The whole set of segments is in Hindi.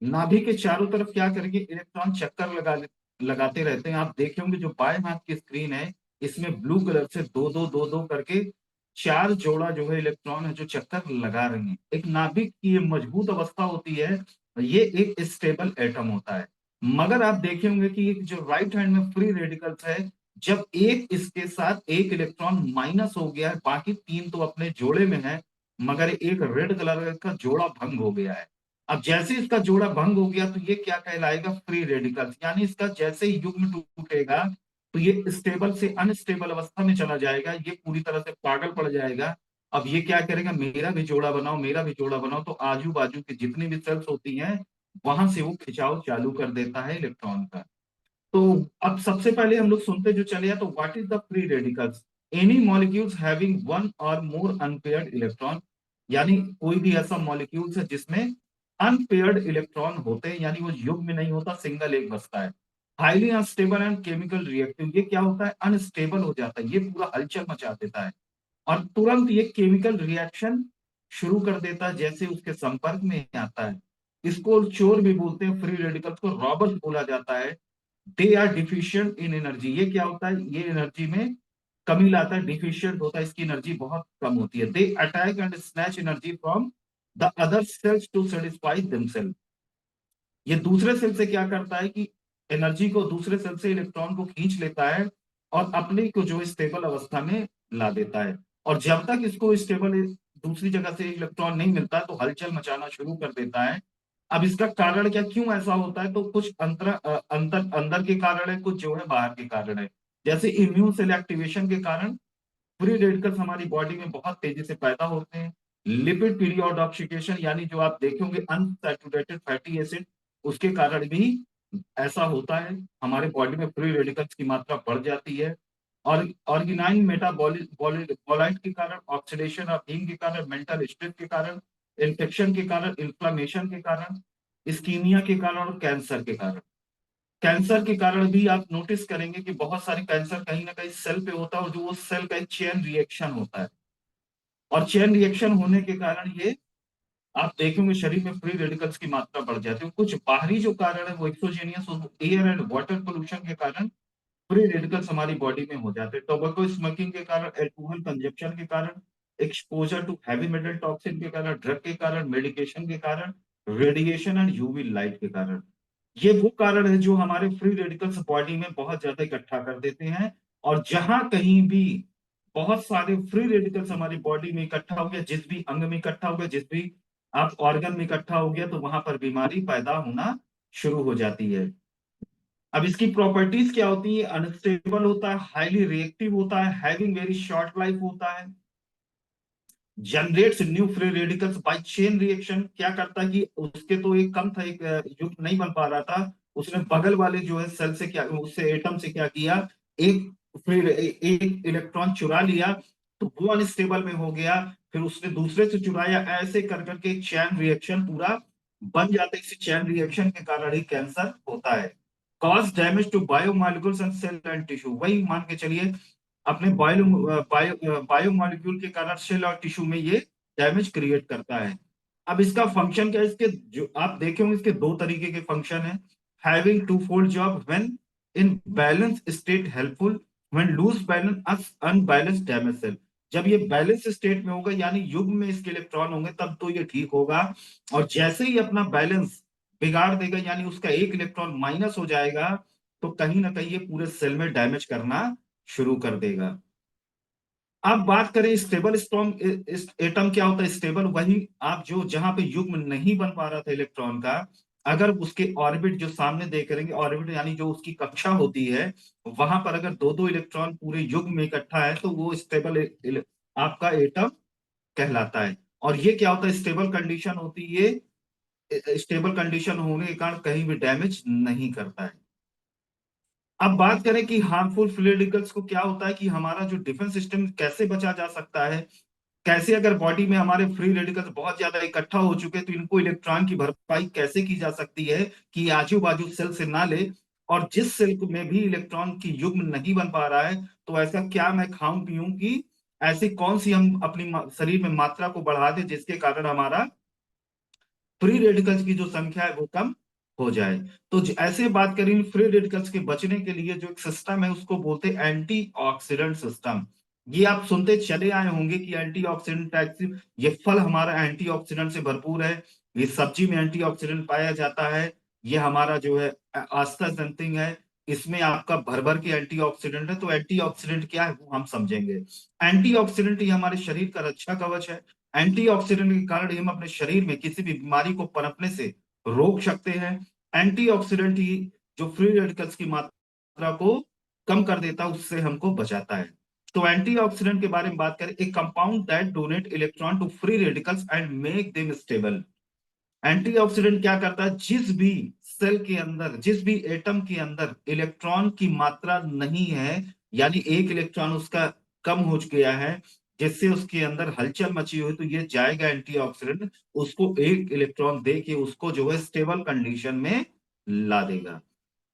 नाभि के चारों तरफ क्या करेंगे, इलेक्ट्रॉन चक्कर लगाते रहते हैं। आप देखे होंगे जो बाएं हाथ की स्क्रीन है, इसमें ब्लू कलर से दो दो दो दो करके चार जोड़ा जो है इलेक्ट्रॉन है जो चक्कर लगा रहे हैं। एक नाभिक की ये मजबूत अवस्था होती है, ये एक स्टेबल एटम होता है। मगर आप देखे होंगे कि एक जो राइट हैंड में फ्री रेडिकल्स है, जब एक इसके साथ एक इलेक्ट्रॉन माइनस हो गया है, बाकी तीन तो अपने जोड़े में है, मगर एक रेड कलर का जोड़ा भंग हो गया है। अब जैसे इसका जोड़ा भंग हो गया तो ये क्या कहलाएगा, फ्री रेडिकल्स, यानी इसका जैसे ही युग्म टूटेगा तो ये स्टेबल से अनस्टेबल अवस्था में चला जाएगा, ये पूरी तरह से पागल पड़ जाएगा। अब ये क्या करेगा, मेरा भी जोड़ा बनाओ, मेरा भी जोड़ा बनाओ, तो आजू बाजू की जितनी भी सेल्स होती हैं वहां से वो खिंचाव चालू कर देता है इलेक्ट्रॉन का। तो अब सबसे पहले हम लोग सुनते जो चले, तो what is the free radicals, any molecules having one और मोर अनपेयर्ड इलेक्ट्रॉन, यानी कोई भी ऐसा मॉलिक्यूल्स है जिसमें अनपेयर्ड इलेक्ट्रॉन होते हैं, यानी वो युग्म में नहीं होता, सिंगल एक बसता है। Highly unstable and chemical reactive, ये क्या होता है, अनस्टेबल हो जाता है, ये पूरा हलचल मचा देता है और तुरंत ये केमिकल रिएक्शन शुरू कर देता है जैसे उसके संपर्क में आता है। इसको चोर भी बोलते हैं, फ्री रेडिकल्स को रॉबर्स बोला जाता है। They are deficient in energy, ये क्या होता है, ये एनर्जी में कमी लाता है, डिफिशियंट होता है, इसकी एनर्जी बहुत कम होती है। They attack and snatch energy from the other cells to satisfy themselves, ये दूसरे सेल से क्या करता है कि एनर्जी को दूसरे सेल से इलेक्ट्रॉन को खींच लेता है और अपने को जो स्टेबल अवस्था में ला देता है। और जब तक इसको स्टेबल दूसरी जगह से इलेक्ट्रॉन नहीं मिलता तो हलचल मचाना शुरू कर देता है। अब इसका कारण क्या, क्यों ऐसा होता है, तो कुछ अंदर के कारण है, कुछ जो है बाहर के कारण है। जैसे इम्यून सेल एक्टिवेशन के कारण फ्री रेडिकल्स हमारी बॉडी में बहुत तेजी से पैदा होते हैं। लिपिड पीरियोडॉक्सिकेशन, यानी जो आप देखेंगे अनसैचुरेटेड फैटी एसिड, उसके कारण भी ऐसा होता है, हमारे बॉडी में फ्री रेडिकल्स की मात्रा बढ़ जाती है। और ऑर्गेनाइन मेटाबॉलाइट के कारण, ऑक्सीडेशन ऑफ हीम के कारण, मेंटल स्ट्रेस के कारण, इन्फेक्शन के कारण, इन्फ्लामेशन के कारण, इस्कीमिया के कारण और कैंसर के कारण। कैंसर के कारण भी आप नोटिस करेंगे कि बहुत सारे कैंसर कहीं ना कहीं सेल पे होता है, और जो वो सेल का एक चेन रिएक्शन होता है, और चेन रिएक्शन होने के कारण ये आप देखेंगे शरीर में फ्री रेडिकल्स की मात्रा बढ़ जाती है। कुछ बाहरी जो कारण है वो एक्सोजेनियस एयर एंड वाटर पोल्यूशन के कारण फ्री रेडिकल्स हमारी बॉडी में हो जाते हैं। टोबैको स्मोकिंग के कारण, एल्कोहल कंजप्शन के कारण, exposure to heavy metal toxin के कारण, ड्रग के कारण, मेडिकेशन के कारण, रेडिएशन एंड यूवी लाइट के कारण, ये वो कारण है जो हमारे फ्री रेडिकल्स बॉडी में बहुत ज्यादा इकट्ठा कर देते हैं। और जहां कहीं भी बहुत सारे फ्री रेडिकल्स हमारी बॉडी में इकट्ठा हो गया, जिस भी अंग में इकट्ठा हो गया, जिस भी आप ऑर्गन में इकट्ठा हो गया, तो वहां पर बीमारी पैदा होना शुरू हो जाती है। अब इसकी प्रॉपर्टीज क्या होती है, अनस्टेबल होता है, हाईली रिएक्टिव होता है, हैविंग वेरी शॉर्ट लाइफ होता है, generates new free radicals by chain reaction, क्या करता है कि उसके तो एक कम था, एक युग्म नहीं बन पा रहा था, उसने बगल वाले जो है सेल से क्या, उससे एटम से क्या किया, एक एक इलेक्ट्रॉन चुरा लिया, तो वो अनस्टेबल में हो गया, फिर उसने दूसरे से चुराया, ऐसे कर करके एक चैन रिएक्शन पूरा बन जाता है। इसी चैन रिएक्शन के कारण ही कैंसर होता है। Cause damage to biomolecules and cell and tissue, वही मान के चलिए अपने बायोमोलिक्यूल के कारण सेल और टिश्यू में ये डैमेज क्रिएट करता है। अब इसका फंक्शन क्या है, इसके जो आप देखे होंगे इसके दो तरीके के फंक्शन है। Having two fold job, when in balance state helpful, when lose balance unbalance damage cell, जब ये बैलेंस स्टेट में होगा यानी युग्म में इसके इलेक्ट्रॉन होंगे तब तो ये ठीक होगा, और जैसे ही अपना बैलेंस बिगाड़ देगा यानी उसका एक इलेक्ट्रॉन माइनस हो जाएगा, तो कहीं ना कहीं ये पूरे सेल में डैमेज करना शुरू कर देगा। अब बात करें स्टेबल स्ट्रॉन्ग एटम क्या होता है, स्टेबल वही आप जो जहां पे युग्म नहीं बन पा रहा था इलेक्ट्रॉन का, अगर उसके ऑर्बिट जो सामने देख करेंगे, ऑर्बिट यानी जो उसकी कक्षा होती है, वहां पर अगर दो दो इलेक्ट्रॉन पूरे युग्म में इकट्ठा है तो वो स्टेबल आपका एटम कहलाता है। और ये क्या होता है, स्टेबल कंडीशन होती है, ये स्टेबल कंडीशन होने के कारण कहीं भी डैमेज नहीं करता है। अब बात करें कि हार्मफुल फ्री रेडिकल्स को क्या होता है, कि हमारा जो डिफेंस सिस्टम कैसे बचा जा सकता है, कैसे अगर बॉडी में हमारे फ्री रेडिकल्स बहुत ज्यादा इकट्ठा हो चुके हैं तो इनको इलेक्ट्रॉन की भरपाई कैसे की जा सकती है कि आजू बाजू सेल से ना ले, और जिस सेल में भी इलेक्ट्रॉन की युग्म नहीं बन पा रहा है तो ऐसा क्या मैं खाऊं पीऊं कि ऐसी कौन सी हम अपनी शरीर में मात्रा को बढ़ा दें जिसके कारण हमारा फ्री रेडिकल्स की जो संख्या है वो कम हो जाए। तो ऐसे बात करें फ्री रेडिकल्स के बचने के लिए जो एक सिस्टम है उसको बोलते हैं एंटीऑक्सीडेंट सिस्टम। ये आप सुनते चले आए होंगे कि एंटीऑक्सीडेंट एक्टिव, ये फल हमारा एंटीऑक्सीडेंट से भरपूर है, ये सब्जी में एंटीऑक्सीडेंट पाया जाता है, ये हमारा जो है आस्ताजंतिंग है, इसमें आपका भर भर के एंटीऑक्सीडेंट है। तो एंटीऑक्सीडेंट क्या है वो हम समझेंगे। एंटीऑक्सीडेंट ये हमारे शरीर का रक्षा कवच है। एंटीऑक्सीडेंट के कारण हम अपने शरीर में किसी भी बीमारी को पनपने से रोक सकते हैं। एंटीऑक्सीडेंट ही जो फ्री रेडिकल्स की मात्रा को कम कर देता है, उससे हमको बचाता है। तो एंटीऑक्सीडेंट के बारे में बात करें, एक compound that donate electron to free radicals and make them stable. Antioxidant क्या करता है, जिस भी सेल के अंदर, जिस भी एटम के अंदर इलेक्ट्रॉन की मात्रा नहीं है, यानी एक इलेक्ट्रॉन उसका कम हो गया है, जिससे उसके अंदर हलचल मची हुई, तो ये जाएगा एंटीऑक्सीडेंट, उसको एक इलेक्ट्रॉन दे के उसको जो है स्टेबल कंडीशन में ला देगा।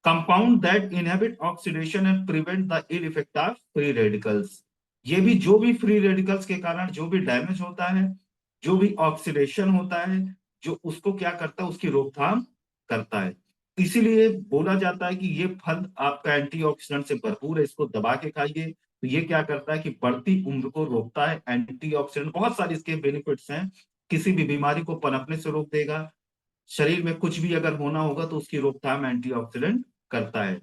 Compound that inhibit oxidation and prevent the ill effect of free radicals. ये भी जो भी फ्री रेडिकल्स के कारण जो भी डैमेज होता है, जो भी ऑक्सीडेशन होता है, जो उसको क्या करता है, उसकी रोकथाम करता है। इसीलिए बोला जाता है कि ये फल आपका एंटीऑक्सीडेंट से भरपूर है, इसको दबा के खाइए। तो ये क्या करता है कि बढ़ती उम्र को रोकता है। एंटीऑक्सीडेंट बहुत सारे इसके बेनिफिट्स हैं, किसी भी बीमारी को पनपने से रोक देगा, शरीर में कुछ भी अगर होना होगा तो उसकी रोकथाम एंटीऑक्सीडेंट करता है।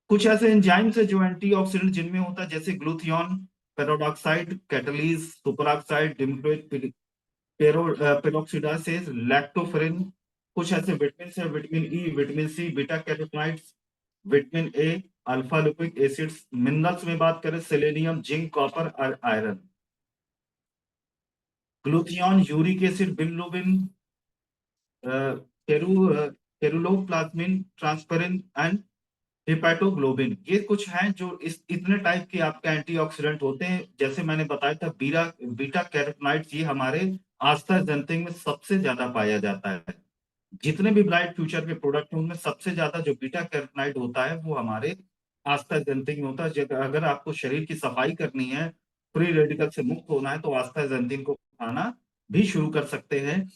कुछ ऐसे एंजाइम्स है जो एंटीऑक्सीडेंट जिनमें होता है, जैसे ग्लूथियन, पेरोडॉक्साइड, कैटलीज, सुपरऑक्साइड, पेरोक्सिडासेज, लैक्टोफेरिन। कुछ ऐसे विटामिन है, vitamin E, vitamin C, beta carotenoids, vitamin A, alpha lipoic acids. Minerals में बात करें, सेलेनियम, जिंक, कॉपर और iron. Glutathione, uric acid, bilirubin, ceruloplasmin, transferrin and haptoglobin. ये कुछ हैं जो इस इतने टाइप के आपके एंटीऑक्सीडेंट होते हैं। जैसे मैंने बताया था, बीटा कैरोटीनॉइड्स ये हमारे आस्ताजंतिंग में सबसे ज्यादा पाया जाता है। जितने भी ब्राइट फ्यूचर के प्रोडक्ट हैं उनमें सबसे ज्यादा जो बीटा कैरोटीनॉइड होता है वो हमारे आस्ताजंतिंग में होता है। अगर आपको शरीर की सफाई करनी है, फ्री रेडिकल से मुक्त होना है, तो आस्ताजंतिंग को खाना भी शुरू कर सकते हैं।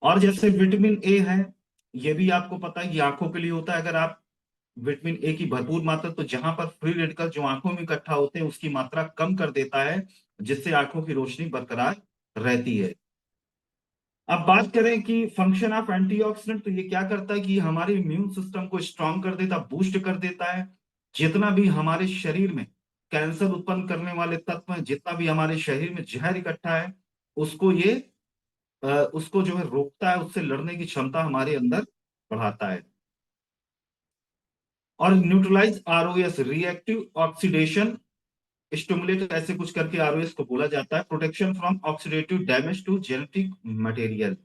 और जैसे विटामिन ए है, ये भी आपको पता है, ये आंखों के लिए होता है। अगर आप विटामिन ए की भरपूर मात्रा, तो जहां पर फ्री रेडिकल जो आंखों में इकट्ठा होते हैं उसकी मात्रा कम कर देता है, जिससे आंखों की रोशनी बरकरार रहती है। अब बात करें कि फंक्शन ऑफ एंटीऑक्सीडेंट, तो ये क्या करता है कि हमारे इम्यून सिस्टम को स्ट्रांग कर देता, बूस्ट कर देता है। जितना भी हमारे शरीर में कैंसर उत्पन्न करने वाले तत्व हैं, जितना भी हमारे शरीर में जहर इकट्ठा है, उसको ये उसको जो है रोकता है, उससे लड़ने की क्षमता हमारे अंदर बढ़ाता है। और neutralise ROS, reactive oxidation stimulate, ऐसे कुछ करके आरओएस को बोला जाता है। Protection from oxidative damage to genetic material.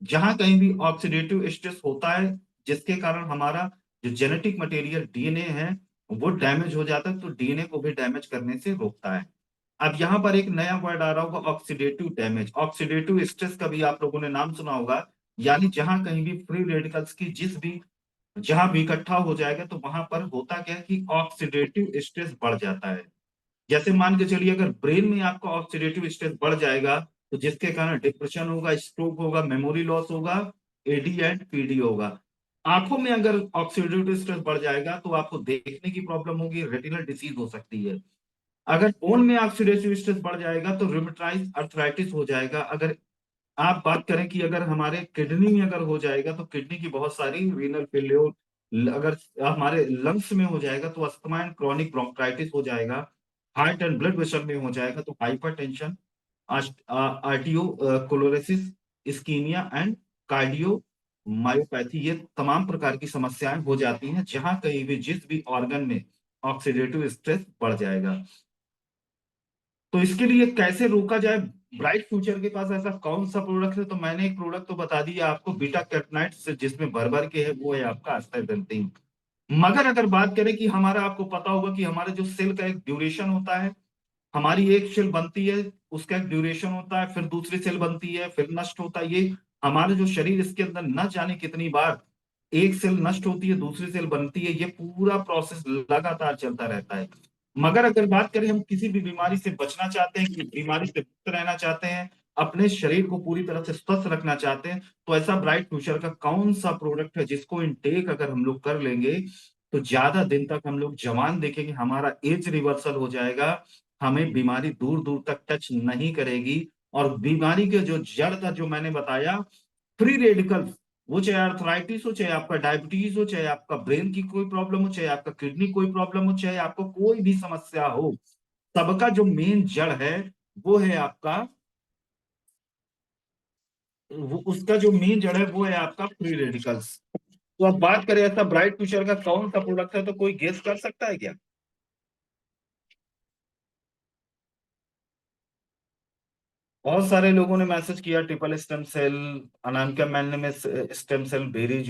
जहां कहीं भी ऑक्सीडेटिव स्ट्रेस होता है, जिसके कारण हमारा जो जेनेटिक मटेरियल डीएनए है वो डैमेज हो जाता है, तो डीएनए को भी डैमेज करने से रोकता है। अब यहाँ पर एक नया वर्ड आ रहा होगा, ऑक्सीडेटिव डैमेज। ऑक्सीडेटिव स्ट्रेस का भी आप लोगों ने नाम सुना होगा, यानी जहां कहीं भी फ्री रेडिकल्स की जिस भी जहां भी इकट्ठा हो जाएगा, तो वहां पर होता क्या है कि ऑक्सीडेटिव स्ट्रेस बढ़ जाता है। जैसे मान के चलिए, अगर ब्रेन में आपका ऑक्सीडेटिव स्ट्रेस बढ़ जाएगा, तो जिसके कारण डिप्रेशन होगा, स्ट्रोक होगा, मेमोरी लॉस होगा, एडी एंड पीडी होगा। आंखों में अगर ऑक्सीडेटिव स्ट्रेस बढ़ जाएगा तो आपको देखने की प्रॉब्लम होगी, रेटिनल डिसीज हो सकती है। अगर बोन में ऑक्सीडेटिव स्ट्रेस बढ़ जाएगा तो रूमेटाइड अर्थराइटिस हो जाएगा। अगर आप बात करें कि अगर हमारे किडनी में अगर हो जाएगा, तो किडनी की बहुत सारी रीनल फेल्योर, अगर हमारे लंग्स में हो जाएगा तो अस्थमा एंड क्रॉनिक ब्रोंकाइटिस हो जाएगा। हार्ट एंड ब्लड प्रेशर में हो जाएगा तो hypertension, arteriosclerosis, ischaemia and cardiomyopathy. ये तमाम प्रकार की समस्याएं हो जाती हैं जहां कहीं भी जिस भी ऑर्गन में ऑक्सीडेटिव स्ट्रेस बढ़ जाएगा। तो इसके लिए कैसे रोका जाए, ब्राइट फ्यूचर के पास ऐसा कौन सा प्रोडक्ट है, तो मैंने एक प्रोडक्ट तो बता दिया आपको, बीटा कैरोटीनॉइड से जिसमें भर भर के है, वो है आपका आस्ताजंतीन। मगर अगर बात करें कि हमारा, आपको पता होगा कि हमारे जो सेल का एक ड्यूरेशन होता है, हमारी एक सेल बनती है, उसका एक ड्यूरेशन होता है, फिर दूसरी सेल बनती है, फिर नष्ट होता है। ये हमारे जो शरीर, इसके अंदर न जाने कितनी बार एक सेल नष्ट होती है, दूसरी सेल बनती है, ये पूरा प्रोसेस लगातार चलता रहता है। मगर अगर बात करें, हम किसी भी बीमारी से बचना चाहते हैं, कि बीमारी से मुक्त रहना चाहते हैं, अपने शरीर को पूरी तरह से स्वस्थ रखना चाहते हैं, तो ऐसा ब्राइट फ्यूचर का कौन सा प्रोडक्ट है जिसको इनटेक अगर हम लोग कर लेंगे तो ज्यादा दिन तक हम लोग जवान देखेंगे, हमारा एज रिवर्सल हो जाएगा, हमें बीमारी दूर दूर तक टच नहीं करेगी। और बीमारी के जो जड़ था जो मैंने बताया, फ्री रेडिकल्स, वो चाहे आर्थराइटिस हो, चाहे आपका डायबिटीज हो, चाहे आपका ब्रेन की कोई प्रॉब्लम हो, चाहे आपका किडनी कोई प्रॉब्लम हो, चाहे आपको कोई भी समस्या हो, सबका जो मेन जड़ है वो है आपका, वो उसका जो मेन जड़ है वो है आपका फ्री रेडिकल्स। तो अब बात करें ऐसा ब्राइट फ्यूचर का कौन सा प्रोडक्ट है, तो कोई गेस कर सकता है क्या? बहुत सारे लोगों ने मैसेज किया, ट्रिपल स्टेम सेल, अनामिका मैंने में stem cell, berry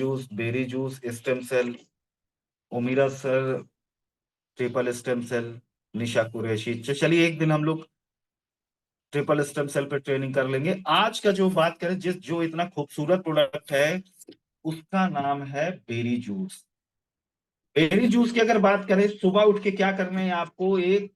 juice stem cell, ओमीरा sir triple stem cell, Nisha Qureshi. चलिए एक दिन हम लोग ट्रिपल स्टेम सेल पे ट्रेनिंग कर लेंगे। आज का जो बात करें, जिस जो इतना खूबसूरत प्रोडक्ट है उसका नाम है बेरी जूस। बेरी जूस की अगर बात करें, सुबह उठ के क्या करना है आपको, एक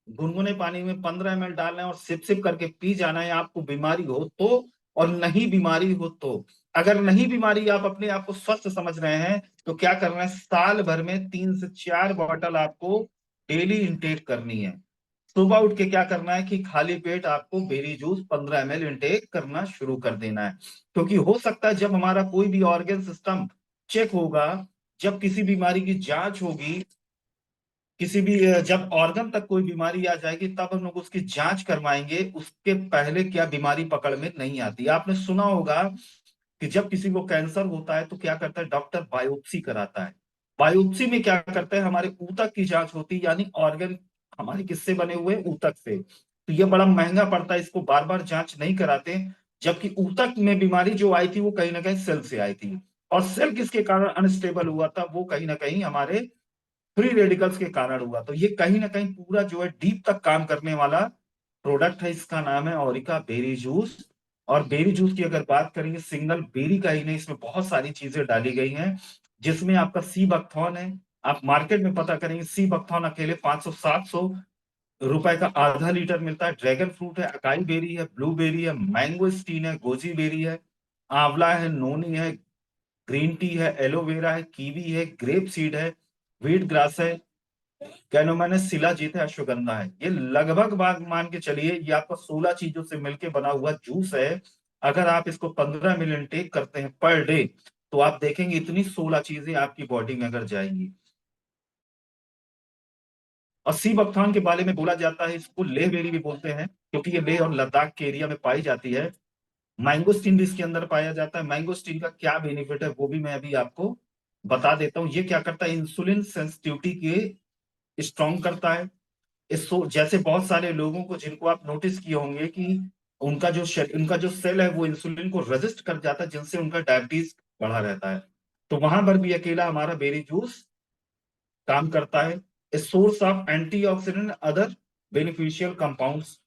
गुनगुने पानी में 15 ml डालना है और सिप सिप करके पी जाना है, आपको बीमारी हो तो और नहीं बीमारी हो तो। अगर नहीं बीमारी, आप अपने आप को स्वस्थ समझ रहे हैं, तो क्या करना है, साल भर में 3 से 4 बॉटल आपको डेली इंटेक करनी है। सुबह उठ के क्या करना है कि खाली पेट आपको बेरी जूस 15 ml इंटेक करना शुरू कर देना है। क्योंकि हो सकता है जब हमारा कोई भी ऑर्गन सिस्टम चेक होगा, जब किसी बीमारी की जांच होगी, किसी भी जब ऑर्गन तक कोई बीमारी आ जाएगी, तब हम लोग उसकी जांच करवाएंगे, उसके पहले क्या बीमारी पकड़ में नहीं आती। आपने सुना होगा कि जब किसी को कैंसर होता है तो क्या करता है, डॉक्टर बायोप्सी कराता है। बायोप्सी में क्या करता है, हमारे ऊतक की जांच होती है, यानी ऑर्गन हमारे किससे बने हुए हैं? ऊतक से। तो ये बड़ा महंगा पड़ता है, इसको बार बार जांच नहीं कराते। जबकि ऊतक में बीमारी जो आई थी वो कहीं ना कहीं सेल से आई थी, और सेल किसके कारण अनस्टेबल हुआ था, वो कहीं ना कहीं हमारे फ्री रेडिकल्स के कारण हुआ। तो ये कहीं ना कहीं पूरा जो है डीप तक काम करने वाला प्रोडक्ट है, इसका नाम है ओरिका बेरी जूस। और बेरी जूस की अगर बात करेंगे, सिंगल बेरी का ही नहीं, इसमें बहुत सारी चीजें डाली गई हैं, जिसमें आपका सी बकथॉर्न है। आप मार्केट में पता करेंगे, सी बकथॉर्न अकेले 500 700 रुपए का आधा लीटर मिलता है। ड्रैगन फ्रूट है, अकाई बेरी है, ब्लूबेरी है, मैंगो स्टीन है, गोजी बेरी है, आंवला है, नोनी है, ग्रीन टी है, एलोवेरा है, कीवी है, ग्रेप सीड है, व्हीट ग्रास है, कैनोमैनस शिलाजीत है, अश्वगंधा है। ये लगभग बात मान के चलिए, ये आपका 16 चीजों से मिलकर बना हुआ जूस है। अगर आप इसको 15 ml टेक करते हैं पर डे, तो आप देखेंगे इतनी 16 चीजें आपकी बॉडी में अगर जाएंगी। और सी बकथान के बारे में बोला जाता है, इसको लेह बेरी भी बोलते हैं, क्योंकि ये लेह और लद्दाख के एरिया में पाई जाती है। मैंगोस्टीन भी इसके अंदर पाया जाता है। मैंगोस्टीन का क्या बेनिफिट है वो भी मैं अभी आपको बता देता हूँ। ये क्या करता है, इंसुलिन सेंसिटिविटी के स्ट्रॉन्ग करता है। इसको जैसे बहुत सारे लोगों को जिनको आप नोटिस किए होंगे कि उनका जो सेल है वो इंसुलिन को रेजिस्ट कर जाता है, जिनसे उनका डायबिटीज बढ़ा रहता है। तो वहां पर भी अकेला हमारा बेरी जूस काम करता है। A source of antioxidant other beneficial compounds.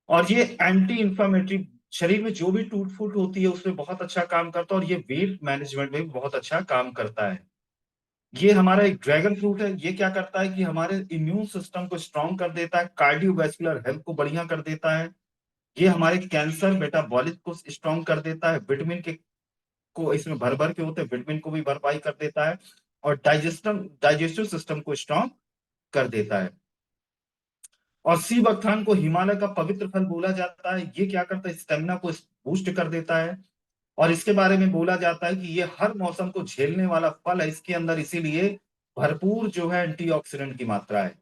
और ये एंटी इंफ्लामेटरी, शरीर में जो भी टूट फूट होती है उसमें बहुत अच्छा काम करता है, और ये वेट मैनेजमेंट में भी बहुत अच्छा काम करता है। ये हमारा एक ड्रैगन फ्रूट है, ये क्या करता है कि हमारे इम्यून सिस्टम को स्ट्रांग कर देता है, कार्डियोवैस्कुलर हेल्थ को बढ़िया कर देता है। ये हमारे कैंसर मेटाबॉलिक को स्ट्रांग कर देता है, विटामिन के को इसमें भर भर के होते हैं, विटामिन को भी भरपाई कर देता है, और डाइजेस्टिव सिस्टम को स्ट्रांग कर देता है। और सी बकथान को हिमालय का पवित्र फल बोला जाता है। ये क्या करता है, स्टेमिना को बूस्ट कर देता है। और इसके बारे में बोला जाता है कि ये हर मौसम को झेलने वाला फल है, इसके अंदर इसीलिए भरपूर जो है एंटीऑक्सीडेंट की मात्रा है।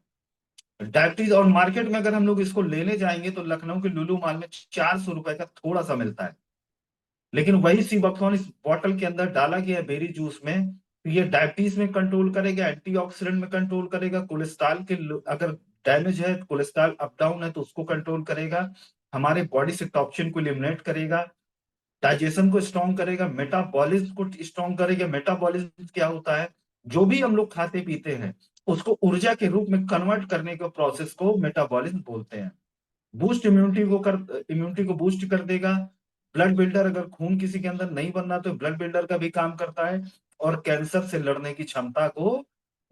डायबिटीज, और मार्केट में अगर हम लोग इसको लेने जाएंगे तो लखनऊ के लुलु मॉल में 400 रुपए का थोड़ा सा मिलता है। लेकिन वही सीबकथॉर्न इस बॉटल के अंदर डाला गया है बेरी जूस में, तो ये डायबिटीज में कंट्रोल करेगा, एंटीऑक्सीडेंट में कंट्रोल करेगा, कोलेस्ट्रॉल के अगर डैमेज है, कोलेस्ट्रॉल अप डाउन है तो उसको कंट्रोल करेगा, हमारे बॉडी से टॉक्सिन को एलिमिनेट करेगा, डाइजेशन को स्ट्रॉन्ग करेगा, मेटाबॉलिज्म को स्ट्रॉन्ग करेगा। मेटाबॉलिज्म क्या होता है, जो भी हम लोग खाते पीते हैं उसको ऊर्जा के रूप में कन्वर्ट करने के प्रोसेस को मेटाबॉलिज्म बोलते हैं। बूस्ट इम्यूनिटी को बूस्ट कर देगा। ब्लड बिल्डर, अगर खून किसी के अंदर नहीं बन रहा तो ब्लड बिल्डर का भी काम करता है, और कैंसर से लड़ने की क्षमता को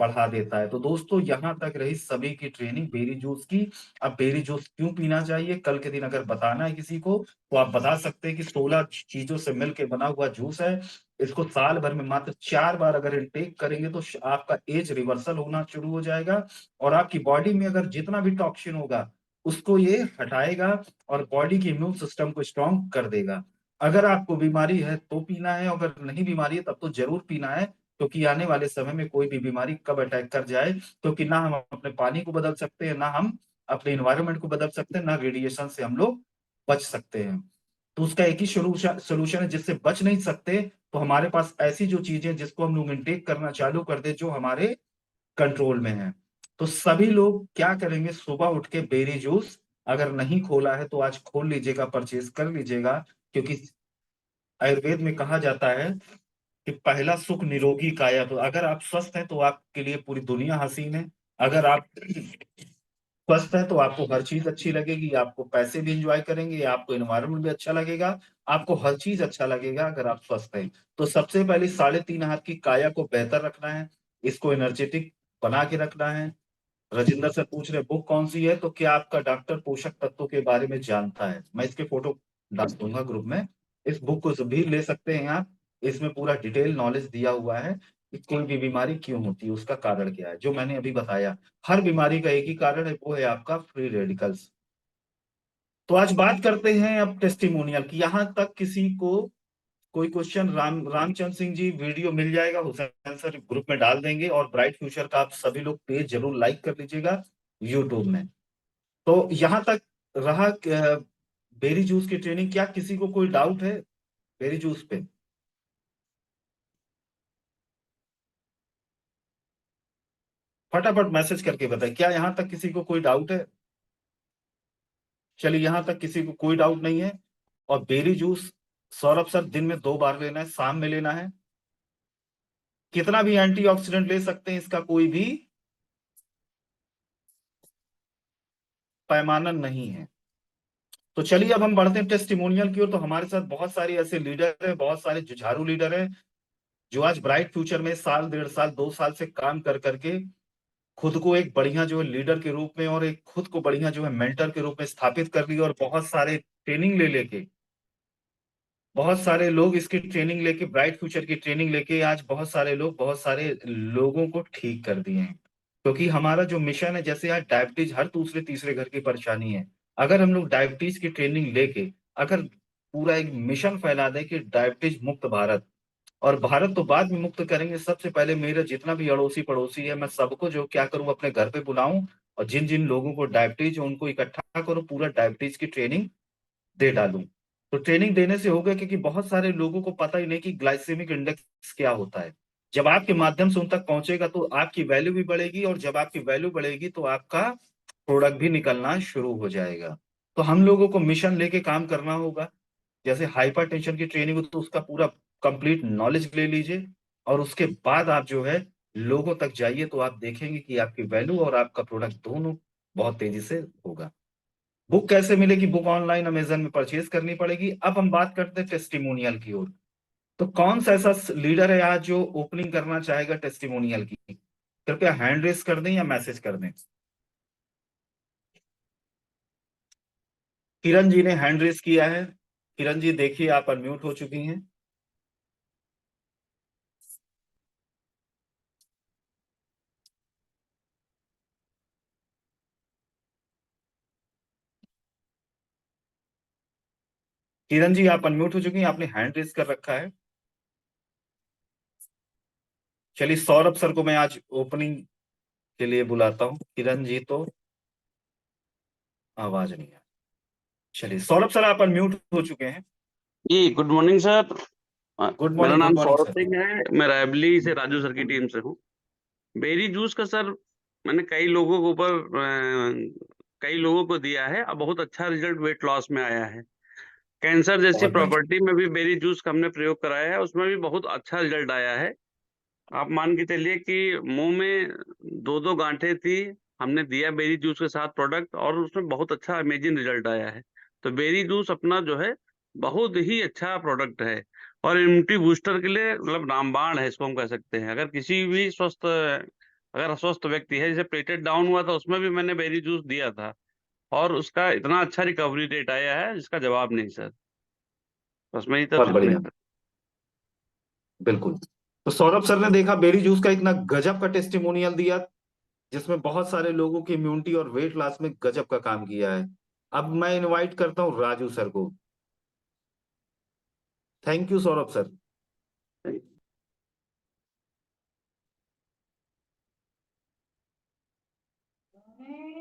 बढ़ा देता है। तो दोस्तों यहाँ तक रही सभी की ट्रेनिंग बेरी जूस की। अब बेरी जूस क्यों पीना चाहिए, कल के दिन अगर बताना है किसी को तो आप बता सकते हैं कि 16 चीजों से मिलकर बना हुआ जूस है। इसको साल भर में मात्र 4 बार अगर इनटेक करेंगे तो आपका एज रिवर्सल होना शुरू हो जाएगा, और आपकी बॉडी में अगर जितना भी टॉक्सिन होगा उसको ये हटाएगा और बॉडी के इम्यून सिस्टम को स्ट्रांग कर देगा। अगर आपको बीमारी है तो पीना है, अगर नहीं बीमारी है तब तो जरूर पीना है, क्योंकि आने वाले समय में कोई भी बीमारी कब अटैक कर जाए, क्योंकि ना हम अपने पानी को बदल सकते हैं, ना हम अपने इन्वायरमेंट को बदल सकते हैं, ना रेडिएशन से हम लोग बच सकते हैं। तो उसका एक ही सोल्यूशन है, जिससे बच नहीं सकते तो हमारे पास ऐसी जो चीजें जिसको हम लोग इनटेक करना चालू कर दे जो हमारे कंट्रोल में है। तो सभी लोग क्या करेंगे, सुबह उठ के बेरी जूस अगर नहीं खोला है तो आज खोल लीजिएगा, परचेज कर लीजिएगा, क्योंकि आयुर्वेद में कहा जाता है कि पहला सुख निरोगी काया। तो अगर आप स्वस्थ हैं तो आपके लिए पूरी दुनिया हसीन है। अगर आप स्वस्थ है तो आपको हर चीज अच्छी लगेगी, आपको पैसे भी इंजॉय करेंगे, आपको एनवायरनमेंट भी अच्छा लगेगा, आपको हर चीज अच्छा लगेगा अगर आप स्वस्थ हैं। तो सबसे पहले 3.5 हाथ की काया को बेहतर रखना है, इसको एनर्जेटिक बना के रखना है। राजेंद्र सर पूछ रहे बुक कौन सी है, तो क्या आपका डॉक्टर पोषक तत्वों के बारे में जानता है? मैं इसके फोटो डाल दूंगा ग्रुप में, इस बुक को भी ले सकते हैं आप। इसमें पूरा डिटेल नॉलेज दिया हुआ है कि कोई भी बीमारी क्यों होती है, उसका कारण क्या है, जो मैंने अभी बताया। हर बीमारी का एक ही कारण है, वो है आपका फ्री रेडिकल्स। तो आज बात करते हैं अब टेस्टिमोनियल की। यहाँ तक किसी को कोई क्वेश्चन? रामचंद्र सिंह जी, वीडियो मिल जाएगा, हुसैन सर ग्रुप में डाल देंगे, और ब्राइट फ्यूचर का आप सभी लोग पेज जरूर लाइक कर लीजिएगा यूट्यूब में। तो यहाँ तक रहा बेरी जूस की ट्रेनिंग। क्या किसी को कोई डाउट है बेरी जूस पे? फटाफट मैसेज करके बताए, क्या यहाँ तक किसी को कोई डाउट है? चलिए, यहाँ तक किसी को कोई डाउट नहीं है। और बेरी जूस सौरभ सर दिन में 2 बार लेना है, शाम में लेना है। कितना भी एंटीऑक्सीडेंट ले सकते हैं, इसका कोई भी पैमाना नहीं है। तो चलिए अब हम बढ़ते हैं टेस्टिमोनियल की ओर। तो हमारे साथ बहुत सारे ऐसे लीडर हैं, बहुत सारे जुझारू लीडर हैं, जो आज ब्राइट फ्यूचर में साल 1.5 साल 2 साल से काम कर करके खुद को एक बढ़िया जो है लीडर के रूप में, और एक खुद को बढ़िया जो है मेंटर के रूप में स्थापित कर लिया, और बहुत सारे ट्रेनिंग ले लेके, बहुत सारे लोग इसकी ट्रेनिंग लेके, ब्राइट फ्यूचर की ट्रेनिंग लेके आज बहुत सारे लोग बहुत सारे लोगों को ठीक कर दिए हैं। क्योंकि हमारा जो मिशन है, जैसे आज डायबिटीज हर दूसरे तीसरे घर की परेशानी है, अगर हम लोग डायबिटीज की ट्रेनिंग लेके अगर पूरा एक मिशन फैला दें कि डायबिटीज मुक्त भारत, और भारत तो बाद में मुक्त करेंगे, सबसे पहले मेरा जितना भी अड़ोसी पड़ोसी है मैं सबको जो क्या करूं अपने घर पे बुलाऊं, और जिन जिन लोगों को डायबिटीज है उनको इकट्ठा करूं, पूरा डायबिटीज की ट्रेनिंग दे डालूं। तो ट्रेनिंग देने से होगा, क्योंकि बहुत सारे लोगों को पता ही नहीं कि ग्लाइसेमिक इंडेक्स क्या होता है। जब आपके माध्यम से उन तक पहुंचेगा तो आपकी वैल्यू भी बढ़ेगी, और जब आपकी वैल्यू बढ़ेगी तो आपका प्रोडक्ट भी निकलना शुरू हो जाएगा। तो हम लोगों को मिशन लेके काम करना होगा। जैसे हाइपर टेंशन की ट्रेनिंग हो तो उसका पूरा कंप्लीट नॉलेज ले लीजिए, और उसके बाद आप जो है लोगों तक जाइए, तो आप देखेंगे कि आपकी वैल्यू और आपका प्रोडक्ट दोनों बहुत तेजी से होगा। बुक कैसे मिलेगी? बुक ऑनलाइन अमेजन में परचेज करनी पड़ेगी। अब हम बात करते हैं टेस्टिमोनियल की ओर। तो कौन सा ऐसा लीडर है आज जो ओपनिंग करना चाहेगा टेस्टिमोनियल की? कृपया हैंड रेस कर दें या मैसेज कर दें। किरण जी ने हैंड रेस किया है। किरण जी देखिए, आप अनम्यूट हो चुकी हैं। किरण जी आप अनम्यूट हो चुकी हैं, आपने हैंड रेस कर रखा है। चलिए सौरभ सर को मैं आज ओपनिंग के लिए बुलाता हूँ। किरण जी तो आवाज नहीं है। चलिए सौरभ सर आप अनम्यूट हो चुके हैं। जी गुड मॉर्निंग सर। मेरा गुड नाम मॉर्निंग सौरभ सर। सिंह है, मैं रायबली से राजू सर की टीम से हूँ। बेरी जूस का सर मैंने कई लोगों के ऊपर कई लोगों को दिया है, अब बहुत अच्छा रिजल्ट वेट लॉस में आया है। कैंसर जैसी बहुत बढ़िया। प्रॉपर्टी में भी बेरी जूस का हमने प्रयोग कराया है, उसमें भी बहुत अच्छा रिजल्ट आया है। आप मान के चलिए कि मुंह में 2-2 गांठें थी, हमने दिया बेरी जूस के साथ प्रोडक्ट, और उसमें बहुत अच्छा अमेजिंग रिजल्ट आया है। तो बेरी जूस अपना जो है बहुत ही अच्छा प्रोडक्ट है, और इम्यूनिटी बूस्टर के लिए मतलब रामबाण है, इसको हम कह सकते हैं। अगर किसी भी स्वस्थ अगर अस्वस्थ व्यक्ति है, जैसे प्लेटलेट डाउन हुआ था उसमें भी मैंने बेरी जूस दिया था और उसका इतना अच्छा रिकवरी रेट आया है जिसका जवाब नहीं सर। बस मेरी तरफ बहुत से इतना बढ़िया। ही था। बिल्कुल। तो सौरभ सर ने देखा बेरी जूस का इतना गजब का टेस्टिमोनियल दिया, जिसमें बहुत सारे लोगों की इम्यूनिटी और वेट लॉस में गजब का काम किया है। अब मैं इनवाइट करता हूं राजू सर को। Thank you Saurabh sir.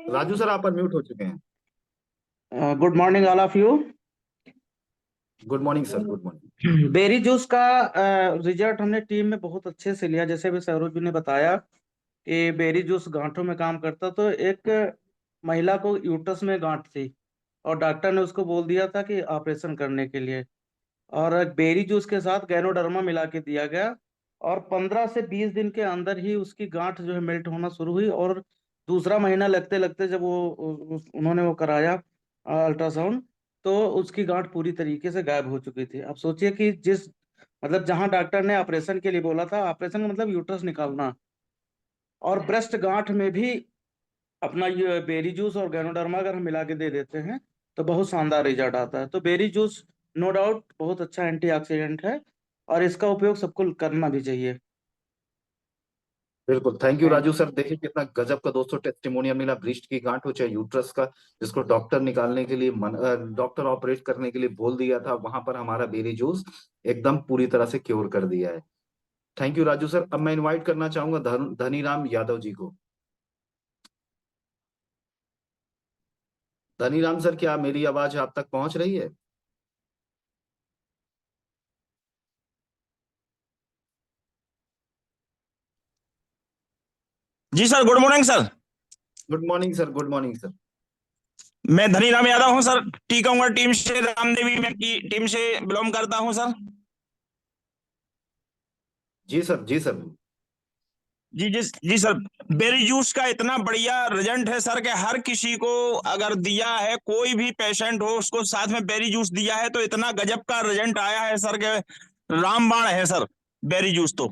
Raju sir आप अनम्यूट हो चुके हैं। Good morning all of you. Good morning sir, good morning. Berry juice का रिजल्ट हमने टीम में बहुत अच्छे से लिया। जैसे भी सरोज जी ने बताया कि बेरी जूस गांठों में काम करता, तो एक महिला को यूट्रस में गांठ थी और डॉक्टर ने उसको बोल दिया था कि ऑपरेशन करने के लिए, और बेरी जूस के साथ गैनोडर्मा मिला के दिया गया और 15 से 20 दिन के अंदर ही उसकी गांठ जो है मेल्ट होना शुरू हुई। और दूसरा महीना लगते लगते जब वो उन्होंने वो कराया अल्ट्रासाउंड, तो उसकी गांठ पूरी तरीके से गायब हो चुकी थी। अब सोचिए कि जिस मतलब जहां डॉक्टर ने ऑपरेशन के लिए बोला था, ऑपरेशन का मतलब यूट्रस निकालना, और ब्रेस्ट गांठ में भी अपना ये बेरी जूस और गैनोडर्मा अगर हम मिला के दे देते हैं तो बहुत शानदार रिजल्ट आता है। तो बेरी जूस नो डाउट बहुत अच्छा एंटीऑक्सीडेंट है और इसका उपयोग सबको करना भी चाहिए। बिल्कुल, thank you thank Raju sir. देखिए कितना गजब का दोस्तों टेस्टिमोनियल मिला। ब्रिस्ट की गांठ हो चाहे यूट्रस का, जिसको डॉक्टर निकालने के लिए डॉक्टर ऑपरेट करने के लिए बोल दिया था, वहां पर हमारा बेरी जूस एकदम पूरी तरह से क्योर कर दिया है। Thank you Raju sir. अब मैं इनवाइट करना चाहूंगा धनीराम यादव जी को। धनीराम सर, क्या मेरी आवाज आप तक पहुंच रही है? जी sir, good morning sir. Good morning sir, good morning sir. मैं धनीराम यादव हूँ सर, टीकमगढ़ टीम से, रामदेवी में की टीम से बिलोंग करता हूँ सर। जी सर, जी सर। जी जी जी सर। बेरी जूस का इतना बढ़िया रिजल्ट है सर कि हर किसी को अगर दिया है, कोई भी पेशेंट हो उसको साथ में बेरी जूस दिया है तो इतना गजब का रिजल्ट आया है सर के रामबाण है सर बेरी जूस तो।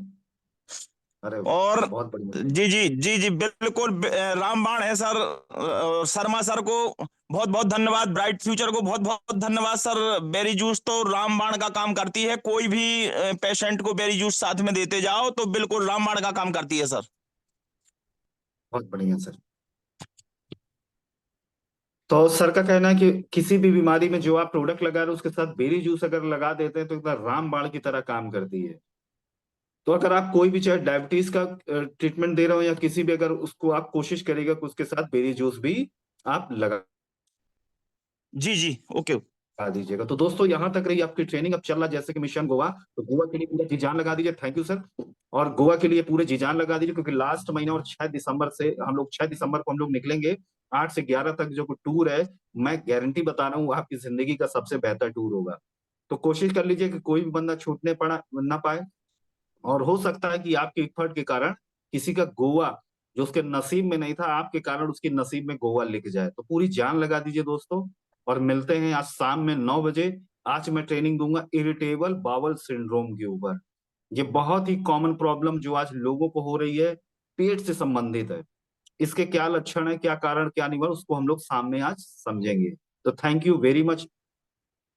अरे और बहुत बढ़िया सर। जी जी जी जी बिल्कुल रामबाण है सर। शर्मा सर को बहुत बहुत धन्यवाद, ब्राइट फ्यूचर को बहुत बहुत धन्यवाद सर। बेरी जूस तो रामबाण का काम करती है, कोई भी पेशेंट को बेरी जूस साथ में देते जाओ तो बिल्कुल रामबाण का काम करती है सर। बहुत बढ़िया सर। तो सर का कहना है कि किसी भी बीमारी में जो आप प्रोडक्ट लगा रहे हो उसके साथ बेरी जूस अगर लगा देते हैं तो एकदम रामबाण की तरह काम करती है। तो अगर आप कोई भी चाहे डायबिटीज का ट्रीटमेंट दे रहे हो या किसी भी, अगर उसको आप कोशिश करिएगा कि उसके साथ बेरी जूस भी आप लगा जी जी ओके। दीजिएगा। तो दोस्तों यहाँ तक रही आपकी ट्रेनिंग। अब चल रहा जैसे कि मिशन गोवा, तो गोवा के लिए पूरा जी जान लगा दीजिए। Thank you sir. और गोवा के लिए पूरे जी जान लगा दीजिए, क्योंकि लास्ट महीना और 6 दिसंबर से हम लोग 6 दिसंबर को हम लोग निकलेंगे। 8 से 11 तक जो टूर है, मैं गारंटी बता रहा हूँ आपकी जिंदगी का सबसे बेहतर टूर होगा। तो कोशिश कर लीजिए कि कोई भी बंदा छूटने पड़ा ना पाए। और हो सकता है कि आपके एफर्ट के कारण किसी का गोवा जो उसके नसीब में नहीं था, आपके कारण उसकी नसीब में गोवा लिख जाए। तो पूरी जान लगा दीजिए दोस्तों। और मिलते हैं आज शाम में 9 बजे। आज मैं ट्रेनिंग दूंगा इरिटेबल बाउल सिंड्रोम के ऊपर। ये बहुत ही कॉमन प्रॉब्लम जो आज लोगों को हो रही है, पेट से संबंधित है। इसके क्या लक्षण है, क्या कारण, क्या निवारण, उसको हम लोग शाम में आज समझेंगे। तो थैंक यू वेरी मच।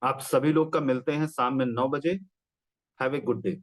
आप सभी लोग का मिलते हैं शाम में 9 बजे। Have a good day.